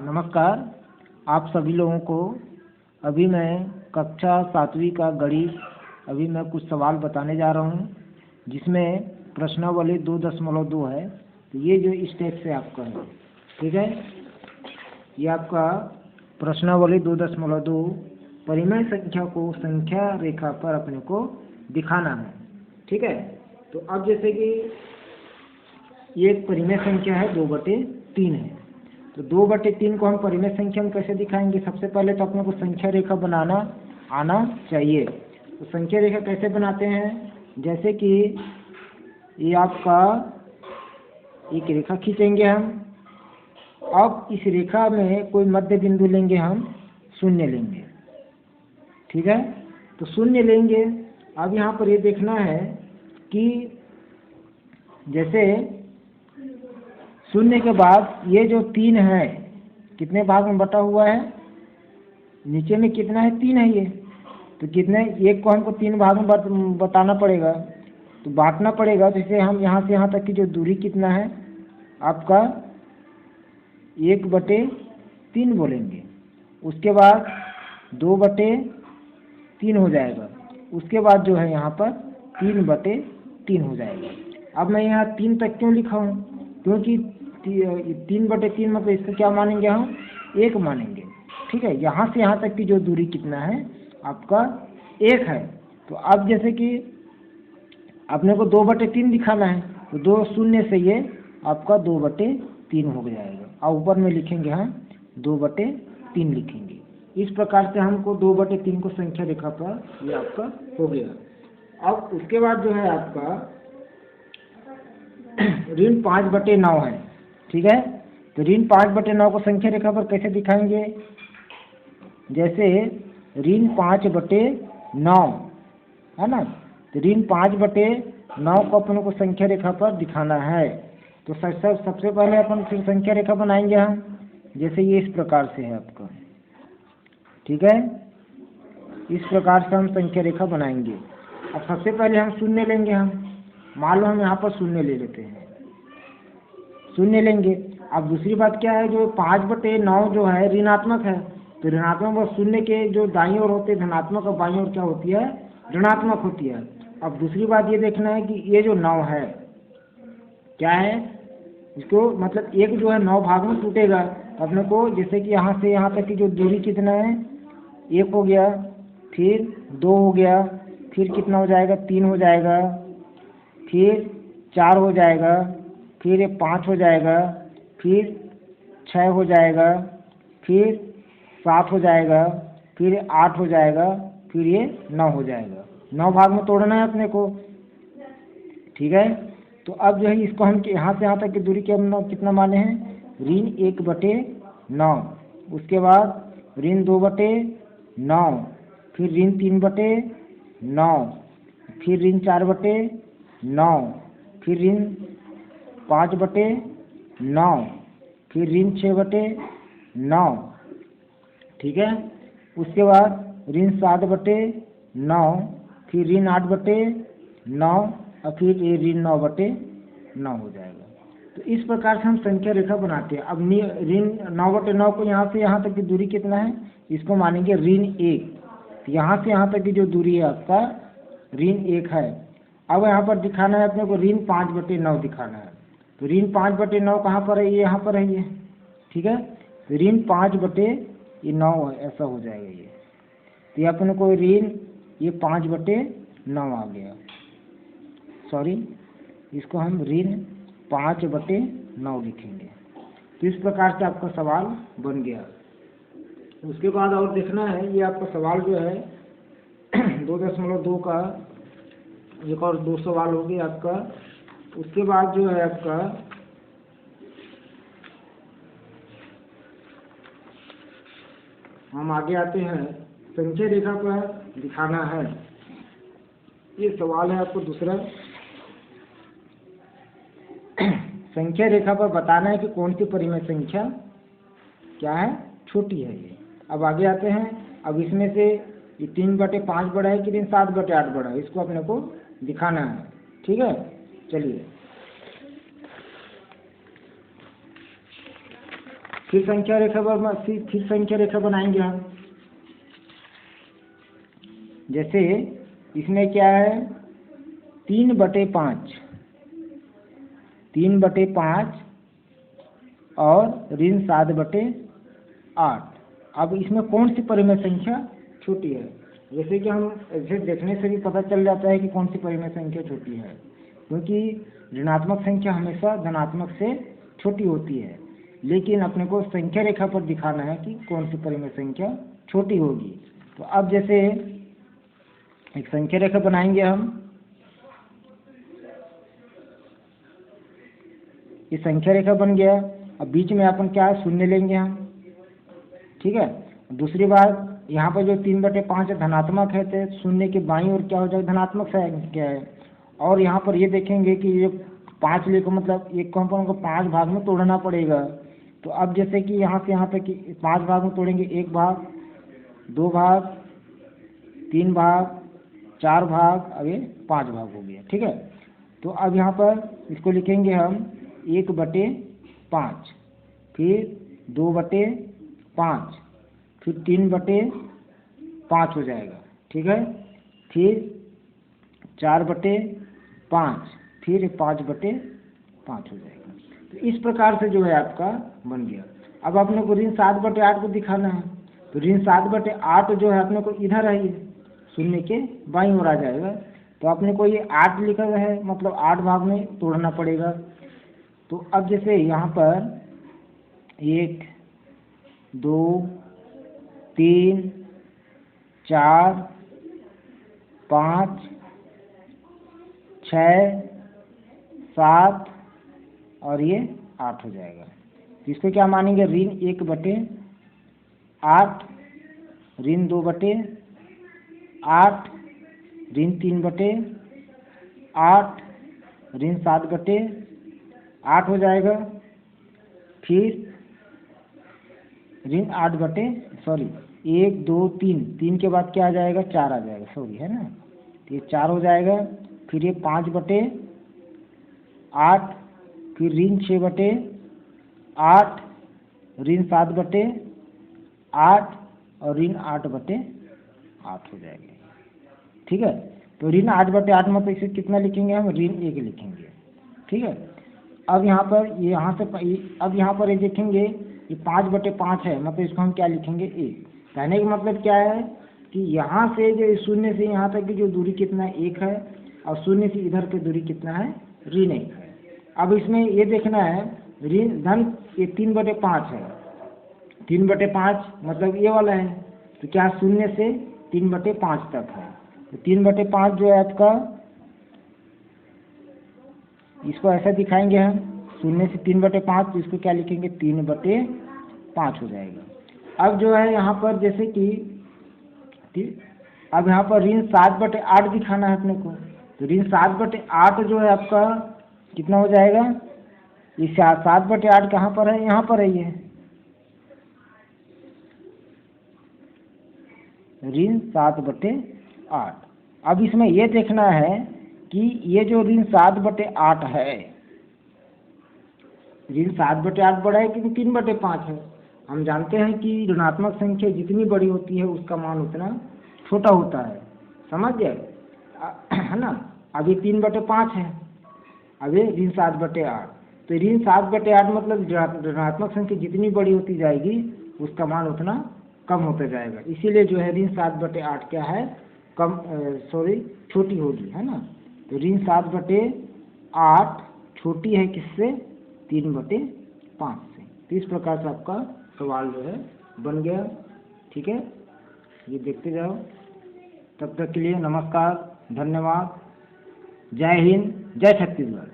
नमस्कार। आप सभी लोगों को अभी मैं कक्षा 7वीं का गणित अभी मैं कुछ सवाल बताने जा रहा हूँ, जिसमें प्रश्नावली 2.2 है। तो ये जो इस टाइप से आपका है, ठीक है। ये आपका प्रश्नावली 2.2 परिमेय संख्या को संख्या रेखा पर अपने को दिखाना है, ठीक है। तो अब जैसे कि ये एक परिमेय संख्या है 2/3 है, तो 2/3 को हम परिमेय संख्या में कैसे दिखाएंगे? सबसे पहले तो अपने को संख्या रेखा बनाना आना चाहिए। तो संख्या रेखा कैसे बनाते हैं? जैसे कि ये आपका एक रेखा खींचेंगे हम। अब इस रेखा में कोई मध्य बिंदु लेंगे, हम शून्य लेंगे, ठीक है। तो शून्य लेंगे। अब यहाँ पर ये देखना है कि जैसे शून्य के बाद ये जो 3 है कितने भाग में बटा हुआ है? नीचे में कितना है? 3 है ये। तो कितने, एक को हमको 3 भाग में बताना पड़ेगा, तो बांटना पड़ेगा। तो इसे हम यहाँ से यहाँ तक की जो दूरी कितना है आपका 1/3 बोलेंगे। उसके बाद 2/3 हो जाएगा। उसके बाद जो है यहाँ पर 3/3 हो जाएगा। अब मैं यहाँ 3 तक क्यों लिखा हूँ? क्योंकि 3/3 मतलब इसको क्या मानेंगे हम? 1 मानेंगे, ठीक है। यहाँ से यहाँ तक की जो दूरी कितना है आपका 1 है। तो अब जैसे कि अपने को 2/3 दिखाना है, तो 2 शून्य से ये आपका 2/3 हो जाएगा। और ऊपर में लिखेंगे हम 2/3 लिखेंगे। इस प्रकार से हमको 2/3 को संख्या रेखा पर ये आपका हो गया। अब उसके बाद जो है आपका ऋण 5/9 है, ठीक है। तो ऋण 5/9 को संख्या रेखा पर कैसे दिखाएंगे? जैसे ऋण 5/9 है ना, तो ऋण 5/9 को अपन को संख्या रेखा पर दिखाना है। तो सबसे पहले अपन फिर संख्या रेखा बनाएंगे हम। जैसे ये इस प्रकार से है आपका, ठीक है। इस प्रकार से हम संख्या रेखा बनाएंगे। अब सबसे पहले हम शून्य लेंगे। हम मान लो हम यहाँ पर शून्य ले लेते हैं, शून्य लेंगे। अब दूसरी बात क्या है, जो 5/9 जो है ऋणात्मक है, तो ऋणात्मक और शून्य के जो दाईं ओर होते हैं धनात्मक और बाईं ओर क्या होती है? ऋणात्मक होती है। अब दूसरी बात ये देखना है कि ये जो 9 है क्या है, इसको मतलब एक जो है 9 भाग में टूटेगा। तो अपने को जैसे कि यहाँ से यहाँ तक की जो दूरी कितना है, 1 हो गया, फिर 2 हो गया, फिर कितना हो जाएगा? 3 हो जाएगा, फिर 4 हो जाएगा, फिर ये 5 हो जाएगा, फिर 6 हो जाएगा, फिर 7 हो जाएगा, फिर 8 हो जाएगा, फिर ये 9 हो जाएगा। 9 भाग में तोड़ना है अपने को, ठीक है। तो अब जो है इसको हम यहाँ से यहाँ तक की दूरी कितना माने हैं? ऋण 1/9, उसके बाद ऋण 2/9, फिर ऋण 3/9, फिर ऋण 4/9, फिर ऋण 5/9, फिर ऋण 6/9, ठीक है। उसके बाद ऋण 7/9, फिर ऋण 8/9 और फिर ये ऋण 9/9 हो जाएगा। तो इस प्रकार से हम संख्या रेखा बनाते हैं। अब ऋण 9/9 को यहाँ से यहाँ तक की दूरी कितना है? इसको मानेंगे ऋण 1। तो यहाँ से यहाँ तक की जो दूरी है आपका ऋण 1 है। अब यहाँ पर दिखाना है अपने को ऋण 5/9 दिखाना है। तो ऋण 5/9 कहाँ पर है? ये यहाँ पर है ये, ठीक है। तो ऋण 5/9 है, ऐसा हो जाएगा ये। तो ये अपने को ऋण ये 5/9 आ गया, सॉरी, इसको हम ऋण 5/9 लिखेंगे। तो इस प्रकार से आपका सवाल बन गया। उसके बाद और देखना है, ये आपका सवाल जो है 2.2 का एक और 2 सवाल हो गया आपका। उसके बाद जो है आपका हम आगे आते हैं, संख्या रेखा पर दिखाना है। ये सवाल है आपको दूसरा, संख्या रेखा पर बताना है कि कौन सी परिमेय संख्या क्या है? छोटी है ये। अब आगे आते हैं। अब इसमें से ये 3/5 बड़ा है कि 7/8 बड़ा है, इसको अपने को दिखाना है, ठीक है। चलिए फिर संख्या रेखा पर फिर संख्या रेखा बनाएंगे हम। जैसे इसमें क्या है 3/5, 3/5 और ऋण 7/8। अब इसमें कौन सी परिमेय संख्या छोटी है? जैसे कि हम ऐसे देखने से भी पता चल जाता है कि कौन सी परिमेय संख्या छोटी है, क्योंकि ऋणात्मक संख्या हमेशा धनात्मक से छोटी होती है, लेकिन अपने को संख्या रेखा पर दिखाना है कि कौन सी परिमेय संख्या छोटी होगी। तो अब जैसे एक संख्या रेखा बनाएंगे हम। ये संख्या रेखा बन गया। अब बीच में अपन क्या है, शून्य लेंगे हम, ठीक है। दूसरी बात, यहाँ पर जो 3/5 है धनात्मक है, तो शून्य के बाईं ओर क्या हो जाएगा, धनात्मक संख्या है। और यहाँ पर ये देखेंगे कि ये 5 लेकर मतलब एक को हमको 5 भाग में तोड़ना पड़ेगा। तो अब जैसे कि यहाँ से यहाँ तक कि 5 भाग में तोड़ेंगे, 1 भाग, 2 भाग, 3 भाग, 4 भाग, अब ये 5 भाग हो गया, ठीक है। तो अब यहाँ पर इसको लिखेंगे हम 1/5, फिर 2/5, फिर 3/5 हो जाएगा, ठीक है। फिर 4/5, फिर 5/5 हो जाएगा। तो इस प्रकार से जो है आपका बन गया। अब अपने को ऋण 7/8 को दिखाना है, तो ऋण 7/8 जो है अपने को इधर है, ये शून्य के बाईं ओर आ जाएगा। तो अपने को ये 8 लिखा है, मतलब 8 भाग में तोड़ना पड़ेगा। तो अब जैसे यहाँ पर 1, 2, 3, 4, 5, 6, 7 और ये 8 हो जाएगा। तो इसको क्या मानेंगे, ऋण 1/8, ऋण 2/8, ऋण 3/8, ऋण 7/8 हो जाएगा। फिर ऋण 1, 2, 3 के बाद क्या आ जाएगा, 4 आ जाएगा, सॉरी है ना। तो ये 4 हो जाएगा। फिर ये 5/8, फिर ऋण 6/8, ऋण 7/8 और ऋण 8/8 हो जाएगा, ठीक है। तो ऋण 8/8 मतलब इसे कितना लिखेंगे हम, ऋण 1 लिखेंगे, ठीक है। अब यहाँ पर अब यहाँ पर ये देखेंगे ये 5/5 है, मतलब इसको हम क्या लिखेंगे, 1। कहने का मतलब क्या है कि यहाँ से जो शून्य से यहाँ तक की जो दूरी कितना है, 1 है, और शून्य से इधर की दूरी कितना है, ऋण 1 है। अब इसमें ये देखना है ऋण धन ये 3/5 है, 3/5 मतलब ये वाला है, तो क्या शून्य से 3/5 तक है। तो 3/5 जो है आपका, इसको ऐसा दिखाएंगे हम, शून्य से 3/5, तो इसको क्या लिखेंगे, 3/5 हो जाएगा। अब जो है यहाँ पर जैसे कि अब यहाँ पर ऋण 7/8 दिखाना है अपने को, तो ऋण 7/8 जो है आपका कितना हो जाएगा, ये 7/8 कहाँ पर है, यहाँ पर है ये ऋण 7/8। अब इसमें ये देखना है कि ये जो ऋण 7/8 है, ऋण 7/8 बड़ा है कि 3/5 है। हम जानते हैं कि ऋणात्मक संख्या जितनी बड़ी होती है उसका मान उतना छोटा होता है, समझ गए, है ना। अब ये 3/5 है, अब ये ऋण 7/8, तो ऋण 7/8 मतलब ऋणात्मक संख्या जितनी बड़ी होती जाएगी उसका मान उतना कम होता जाएगा। इसीलिए जो है ऋण 7/8 क्या है, छोटी होगी, है ना। तो ऋण 7/8 छोटी है किससे, 3/5 से। तो इस प्रकार से आपका सवाल जो है बन गया, ठीक है। ये देखते जाओ। तब तक के लिए नमस्कार, धन्यवाद, जय हिंद, जय छत्तीसगढ़।